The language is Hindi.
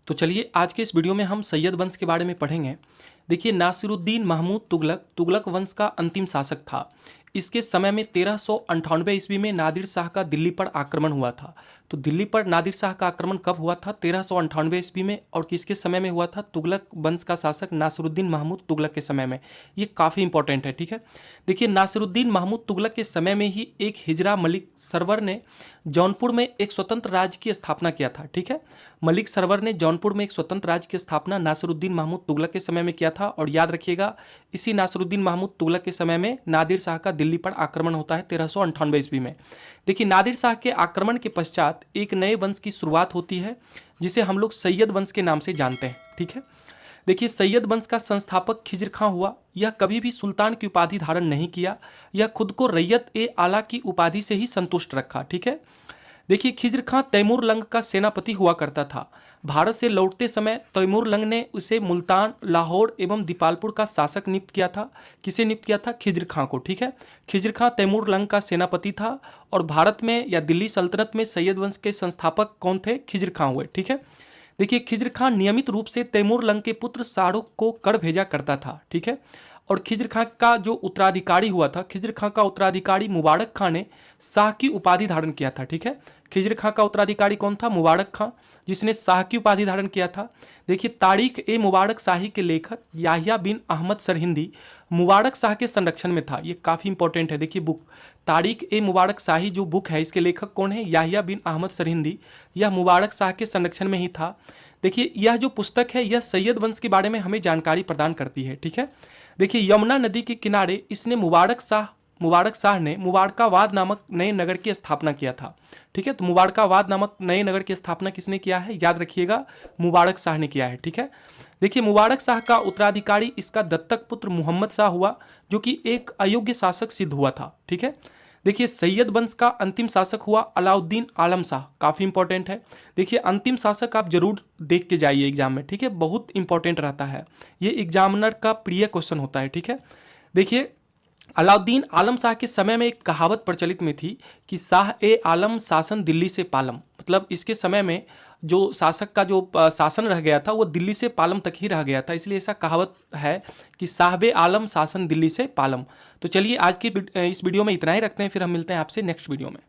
तो चलिए आज के इस वीडियो में हम सैयद वंश के बारे में पढ़ेंगे। देखिए, नासिरुद्दीन महमूद तुगलक तुगलक वंश का अंतिम शासक था। इसके समय में 1398 ईस्वी में नादिर शाह का दिल्ली पर आक्रमण हुआ था। तो दिल्ली पर नादिर शाह का आक्रमण कब हुआ था? 1398 ईस्वी में। और किसके समय में हुआ था? तुगलक वंश का शासक नासिरुद्दीन महमूद तुगलक के समय में। ये काफ़ी इंपॉर्टेंट है, ठीक है। देखिए, नासिरुद्दीन महमूद तुगलक के समय में ही एक हिजरा मलिक सरवर ने जौनपुर में एक स्वतंत्र राज्य की स्थापना किया था, ठीक है। मलिक सरवर ने जौनपुर में एक स्वतंत्र राज्य की स्थापना नासिरुद्दीन महमूद तुगलक के समय में किया था। और याद रखिएगा, इसी नासिरुद्दीन महमूद तुगलक के समय में नादिर शाह का दिल्ली पर आक्रमण होता है 1398 ईस्वी में। देखिए, नादिर शाह के आक्रमण के पश्चात एक नए वंश की शुरुआत होती है जिसे हम लोग सैयद वंश के नाम से जानते हैं, ठीक है। देखिए, सैयद वंश का संस्थापक खिज्र खां हुआ। यह कभी भी सुल्तान की उपाधि धारण नहीं किया। यह खुद को रैयत ए आला की उपाधि से ही संतुष्ट रखा, ठीक है। देखिए, खिज्र खां तैमूर लंग का सेनापति हुआ करता था। भारत से लौटते समय तैमूर लंग ने उसे मुल्तान, लाहौर एवं दीपालपुर का शासक नियुक्त किया था। किसे नियुक्त किया था? खिज्र खां को, ठीक है। खिज्र खां तैमूर लंग का सेनापति था। और भारत में या दिल्ली सल्तनत में सैयद वंश के संस्थापक कौन थे? खिज्र खां हुए, ठीक है। देखिए, खिज्र खां नियमित रूप से तैमूर लंग के पुत्र शाहरुख को कर भेजा करता था, ठीक है। और खिज्र खां का जो उत्तराधिकारी हुआ था, खिज्र खां का उत्तराधिकारी मुबारक खां ने शाह की उपाधि धारण किया था, ठीक है। खिज्र खां का उत्तराधिकारी कौन था? मुबारक खां, जिसने शाह की उपाधि धारण किया था। देखिए, तारीख ए मुबारक शाही के लेखक याहिया बिन अहमद सरहिंदी मुबारक शाह के संरक्षण में था। ये काफ़ी इंपॉर्टेंट है। देखिए, बुक तारीख ए मुबारक शाही जो बुक है, इसके लेखक कौन है? याहिया बिन अहमद सरहिंदी। यह मुबारक शाह के संरक्षण में ही था। देखिए, यह जो पुस्तक है यह सैयद वंश के बारे में हमें जानकारी प्रदान करती है, ठीक है। देखिए, यमुना नदी के किनारे इसने मुबारक शाह ने मुबारकाबाद नामक नए नगर की स्थापना किया था, ठीक है। तो मुबारकाबाद नामक नए नगर की स्थापना किसने किया है? याद रखिएगा, मुबारक शाह ने किया है, ठीक है। देखिए, मुबारक शाह का उत्तराधिकारी इसका दत्तक पुत्र मुहम्मद शाह हुआ, जो कि एक अयोग्य शासक सिद्ध हुआ था, ठीक है। देखिए, सैयद वंश का अंतिम शासक हुआ अलाउद्दीन आलम शाह। काफ़ी इंपॉर्टेंट है। देखिए, अंतिम शासक आप जरूर देख के जाइए एग्जाम में, ठीक है। बहुत इंपॉर्टेंट रहता है, ये एग्जामिनर का प्रिय क्वेश्चन होता है, ठीक है। देखिए, अलाउद्दीन आलम शाह के समय में एक कहावत प्रचलित में थी कि शाह ए आलम शासन दिल्ली से पालम। मतलब इसके समय में जो शासक का जो शासन रह गया था वो दिल्ली से पालम तक ही रह गया था, इसलिए ऐसा कहावत है कि साहबे आलम शासन दिल्ली से पालम। तो चलिए आज की इस वीडियो में इतना ही रखते हैं, फिर हम मिलते हैं आपसे नेक्स्ट वीडियो में।